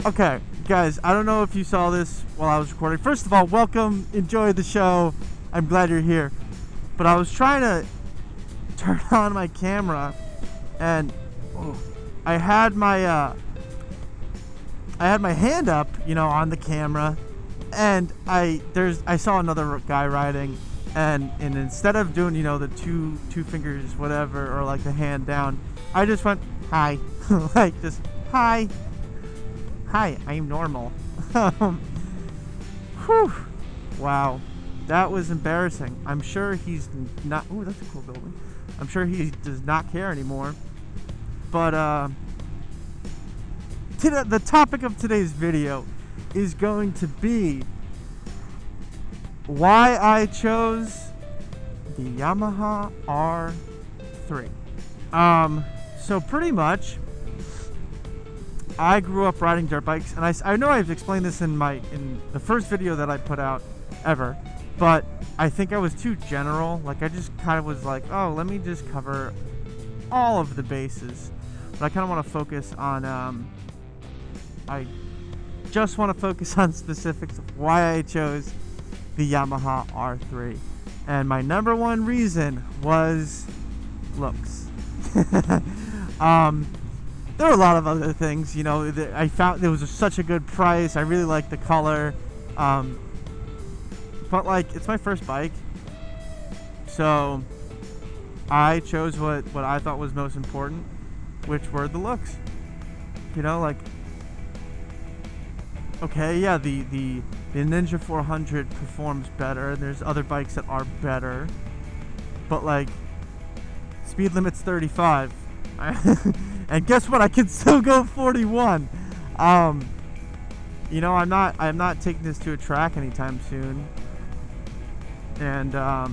Okay, guys, I don't know if you saw this while I was recording. First of all, welcome, enjoy the show. I'm glad you're here. But I was trying to turn on my camera, and I had my hand up, on the camera, and I saw another guy riding, and instead of doing, the two fingers, whatever, or like the hand down, I just went hi, like just hi, I'm normal. Whew. Wow, that was embarrassing. I'm sure he's not. Ooh, that's a cool building. I'm sure he does not care anymore. But the topic of today's video is going to be why I chose the Yamaha R3. So pretty much, I grew up riding dirt bikes, and I know I've explained this in the first video that I put out ever, but I think I was too general. Like, I just kind of was like, oh, let me just cover all of the bases. But I kind of want to focus on, I just want to focus on specifics of why I chose the Yamaha R3. And my number one reason was looks. There were a lot of other things, that I found there was such a good price. I really liked the color. But like, it's my first bike, so I chose what I thought was most important, which were the looks. Like, okay, yeah, the Ninja 400 performs better, and there's other bikes that are better, but like, speed limit's 35. And guess what? I can still go 41. I'm not taking this to a track anytime soon, and I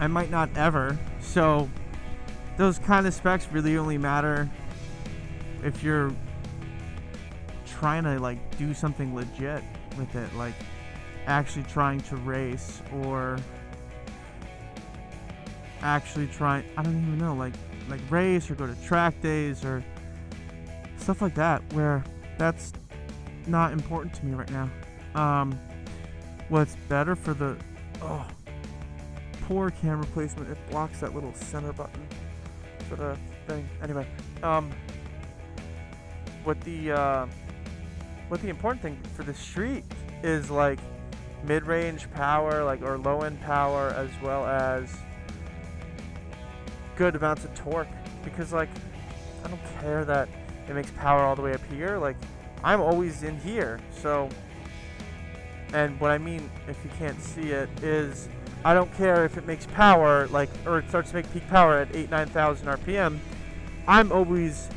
might not ever. So those kind of specs really only matter if you're trying to like do something legit with it, like actually trying to race, or actually trying, I don't even know, like race or go to track days or stuff like that, where that's not important to me right now. What's better for the poor camera placement, it blocks that little center button for the thing. Anyway, what the important thing for the street is like mid-range power, like, or low-end power, as well as good amounts of torque, because like, I don't care that it makes power all the way up here. Like, I'm always in here. So, and what I mean, if you can't see it, is I don't care if it makes power, like, or it starts to make peak power at 9,000 RPM. I'm always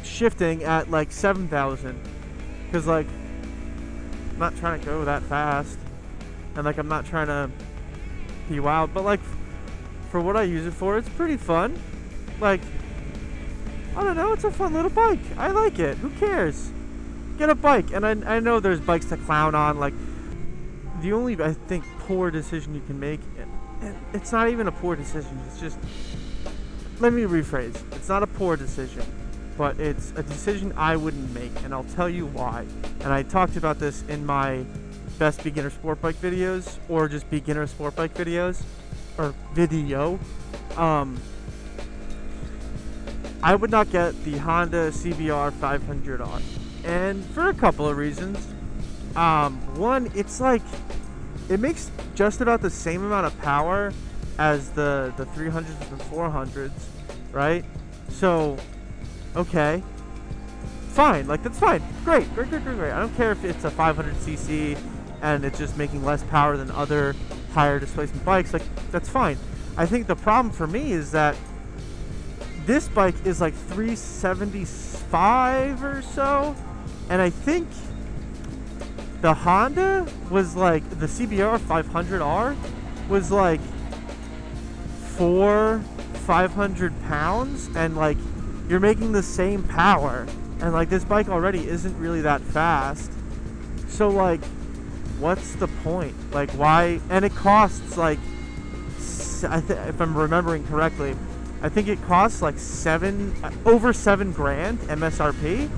shifting at like 7,000, because like, I'm not trying to go that fast, and like, I'm not trying to be wild, but like, for what I use it for, it's pretty fun. Like, I don't know, it's a fun little bike. I like it. Who cares? Get a bike. And I know there's bikes to clown on. Like, the only, I think, poor decision you can make, and it's not even a poor decision, it's just, let me rephrase, it's not a poor decision, but it's a decision I wouldn't make, and I'll tell you why. And I talked about this in my best beginner sport bike videos, or just beginner sport bike videos, or video. I would not get the Honda CBR 500R, and for a couple of reasons. One, it's like, it makes just about the same amount of power as the 300s and 400s, right? So, okay, fine, like, that's fine, great. I don't care if it's a 500cc and it's just making less power than other higher displacement bikes, like, that's fine. I think the problem for me is that this bike is like 375 or so, and I think the Honda was like, the CBR 500R was like 500 pounds, and like, you're making the same power, and like, this bike already isn't really that fast, so like, what's the point? Like, why? And it costs like if I'm remembering correctly, I think it costs like over $7,000 MSRP.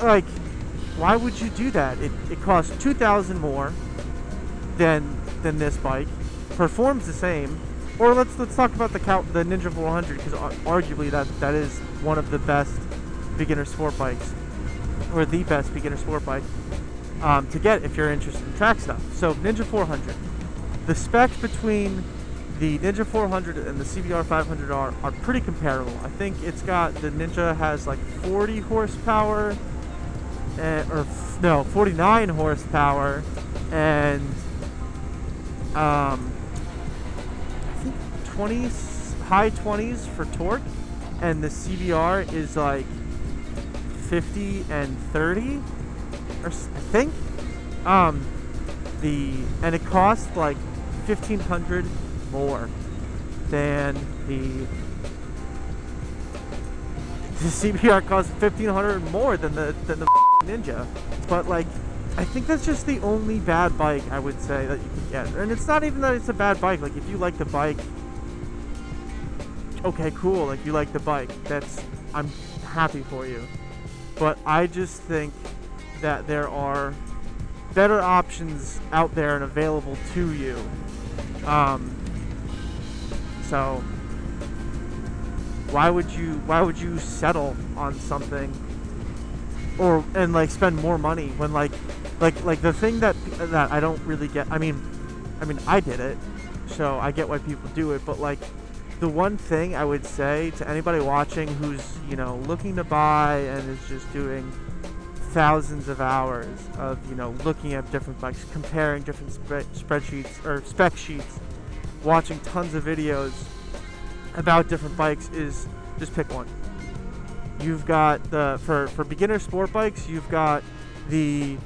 Like, why would you do that? It costs $2,000 more than this bike, performs the same. Or let's talk about the Ninja 400, because arguably that is one of the best beginner sport bikes, or the best beginner sport bike to get if you're interested in track stuff. So Ninja 400, the specs between the Ninja 400 and the CBR 500R are pretty comparable. I think it's got, the Ninja has like 40 horsepower, 49 horsepower, and I think high 20s for torque, and the CBR is like 50 and 30, or I think. And it costs like $1,500 more than the CBR costs $1,500 more than the Ninja. But like, I think that's just the only bad bike I would say that you can get. And it's not even that it's a bad bike. Like, if you like the bike, okay, cool. Like, you like the bike. I'm happy for you. But I just think that there are better options out there and available to you. So why would you settle on something and like spend more money when like the thing that I don't really get. I mean I did it, so I get why people do it, but like, the one thing I would say to anybody watching who's, looking to buy and is just doing thousands of hours of, looking at different bikes, comparing different spreadsheets or spec sheets, watching tons of videos about different bikes, is just pick one. You've got for beginner sport bikes, you've got the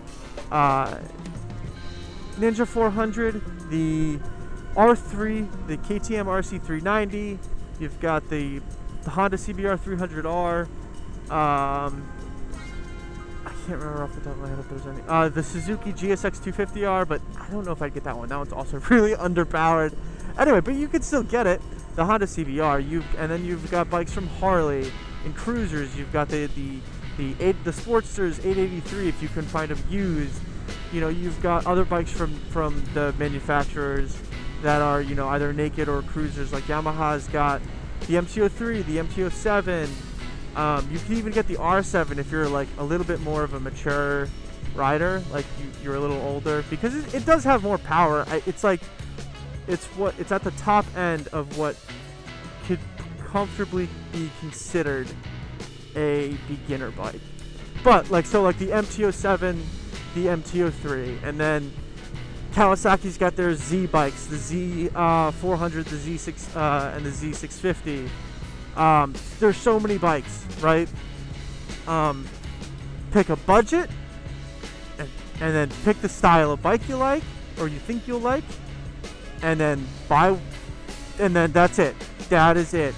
Ninja 400, the R3, the KTM RC390. You've got the Honda CBR 300R. I can't remember off the top of my head if there's any. The Suzuki GSX 250R, but I don't know if I'd get that one. That one's also really underpowered. Anyway, but you could still get it. The Honda CBR. And then you've got bikes from Harley and cruisers. You've got the Sportsters 883 if you can find them used. You've got other bikes from the manufacturers that are, either naked or cruisers. Like Yamaha's got the MT-03, the MT-07. You can even get the R7 if you're like a little bit more of a mature rider, like you're a little older, because it does have more power. It's at the top end of what could comfortably be considered a beginner bike. But like the MT-07, the MT-03, and then Kawasaki's got their Z bikes, the Z400, the Z6, and the Z650. There's so many bikes, right? Pick a budget, and then pick the style of bike you like, or you think you'll like, and then buy, and then that's it. That is it.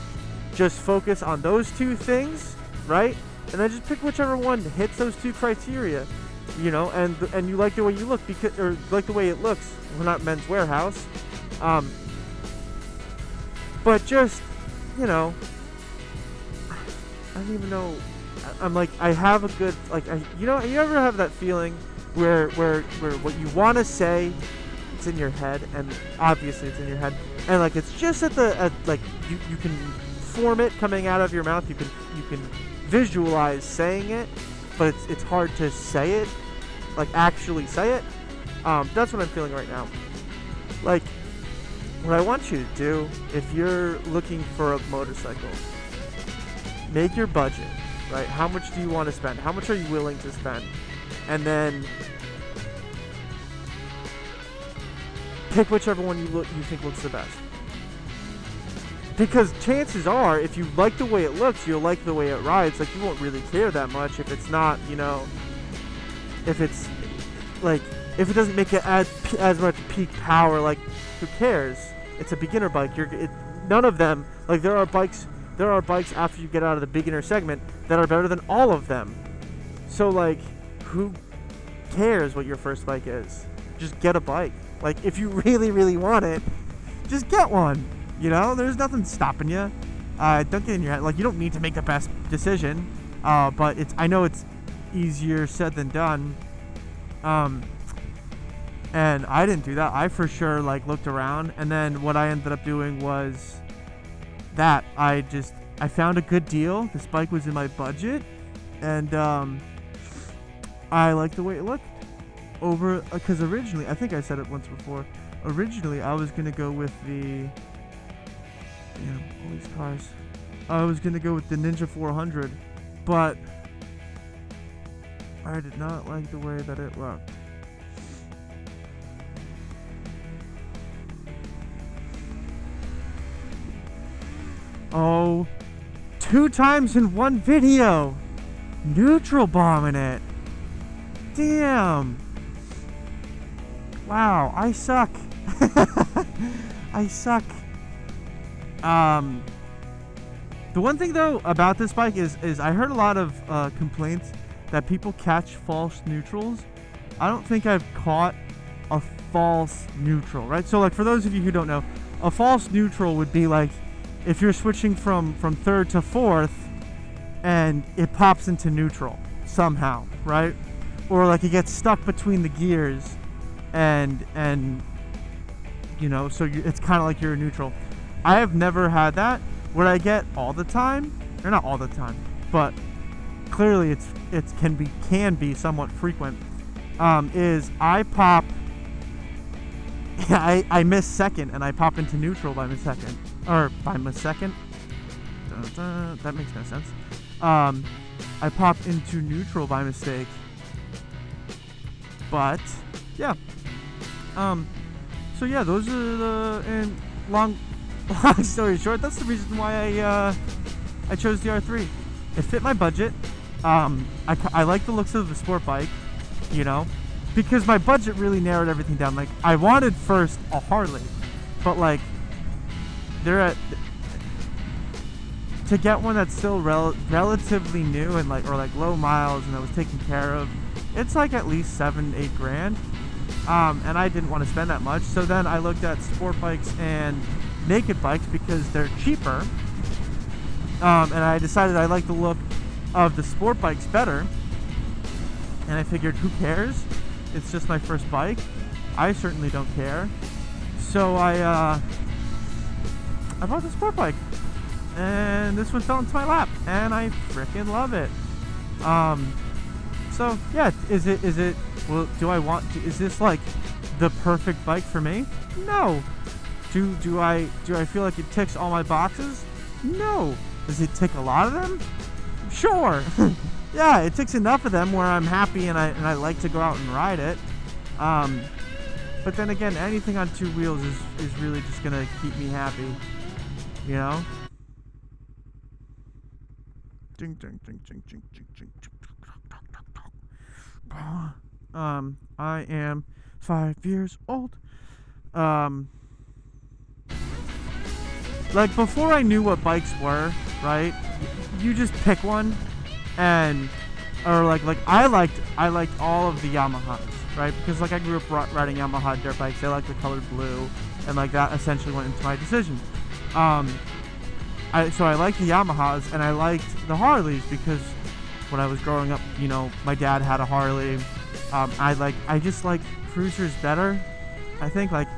Just focus on those two things, right? And then just pick whichever one hits those two criteria. And you like the way you look, or like the way it looks. We're not Men's Warehouse, but just, I don't even know. I'm like, I have a good, like, you ever have that feeling where what you want to say, it's in your head, and obviously it's in your head, and like it's just like you can form it coming out of your mouth. You can visualize saying it, but it's hard to say it, like actually say it. That's what I'm feeling right now. Like, what I want you to do, if you're looking for a motorcycle, make your budget, right? How much do you want to spend? How much are you willing to spend? And then pick whichever one you think looks the best. Because chances are, if you like the way it looks, you'll like the way it rides. Like, you won't really care that much if it's not, if it's like, if it doesn't make it as much peak power. Like, who cares? It's a beginner bike. None of them, like, there are bikes after you get out of the beginner segment that are better than all of them. So like, who cares what your first bike is? Just get a bike. Like, if you really, really want it, just get one. You know, there's nothing stopping you. Don't get in your head. Like, you don't need to make the best decision. But I know it's easier said than done. And I didn't do that. I for sure like looked around, and then what I ended up doing was that I found a good deal. This bike was in my budget, and I liked the way it looked. Because originally, I think I said it once before. Originally, I was gonna go with all these cars. I was gonna go with the Ninja 400, but I did not like the way that it looked. Oh, 2 times in one video. Neutral bombing it. Damn. Wow, I suck. I suck. The one thing though about this bike is I heard a lot of complaints that people catch false neutrals. I don't think I've caught a false neutral, right? So like for those of you who don't know, a false neutral would be like if you're switching from third to fourth and it pops into neutral somehow, right? Or like it gets stuck between the gears and you know, so it's kind of like you're neutral. I have never had that. What I get all the time, or not all the time, but clearly it can be somewhat frequent, is I pop I miss second and I pop into neutral by missecond. That makes no sense. I pop into neutral by mistake. But yeah. So yeah, those are and long story short, that's the reason why I chose the R3. It fit my budget. I like the looks of the sport bike, you know, because my budget really narrowed everything down. Like I wanted first a Harley, but like to get one that's still relatively new and like low miles and that was taken care of, it's like at least $7-8 grand. And I didn't want to spend that much, so then I looked at sport bikes and naked bikes because they're cheaper. And I decided I like the look of the sport bikes better. And I figured, who cares? It's just my first bike. I certainly don't care. So I bought the sport bike, and this one fell into my lap, and I freaking love it. So yeah, is it? Well, is this like the perfect bike for me? No. Do I feel like it ticks all my boxes? No. Does it tick a lot of them? Sure. Yeah, it ticks enough of them where I'm happy and I like to go out and ride it. But then again, anything on 2 wheels is really just gonna keep me happy, you know? Ding ding ding ding ding ding ding. I am 5 years old. Like before I knew what bikes were, right? You just pick one, or like I liked all of the Yamahas, right? Because like I grew up riding Yamaha dirt bikes. I like the color blue, and like that essentially went into my decision. So I liked the Yamahas and I liked the Harleys because when I was growing up, you know, my dad had a Harley. I just like cruisers better, I think. Like,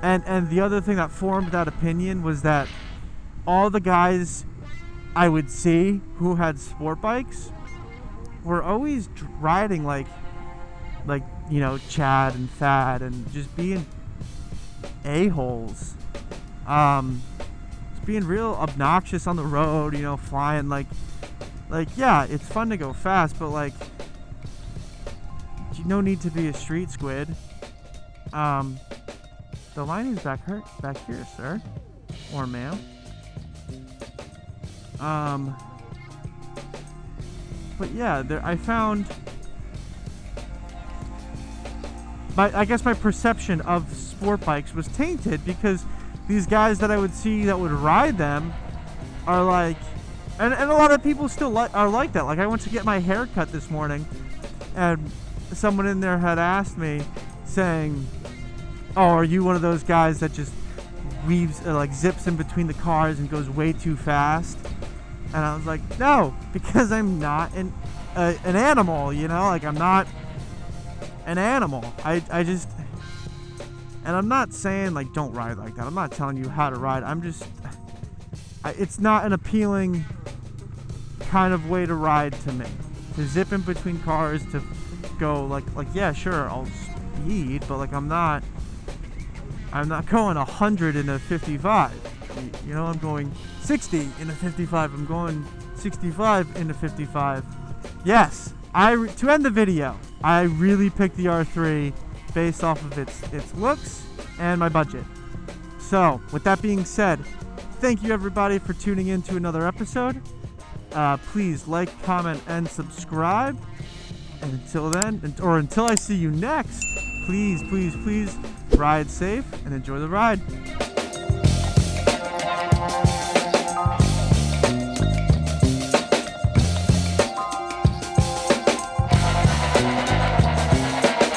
and the other thing that formed that opinion was that all the guys I would see who had sport bikes were always riding like you know, Chad and Thad and just being a-holes, just being real obnoxious on the road, you know, flying like yeah, it's fun to go fast, but like no need to be a street squid. The line is back here, sir or ma'am. But yeah, I found I guess my perception of sport bikes was tainted because these guys that I would see that would ride them are like, and a lot of people still are like that. Like I went to get my hair cut this morning, and someone in there had asked me, saying, "Oh, are you one of those guys that just weaves, like zips in between the cars and goes way too fast. And I was like, no, because I'm not an animal, you know, like I'm not an animal. I just, and I'm not saying like don't ride like that. I'm not telling you how to ride. I'm just, it's not an appealing kind of way to ride to me. To zip in between cars, to go like yeah, sure, I'll speed, but like I'm not going 100 in a 55. You know, I'm going 60 in a 55. I'm going 65 in a 55. Yes, to end the video, I really picked the R3 based off of its looks and my budget. So, with that being said, thank you everybody for tuning in to another episode. Please like, comment, and subscribe. And until then, or until I see you next, please, please, please ride safe and enjoy the ride.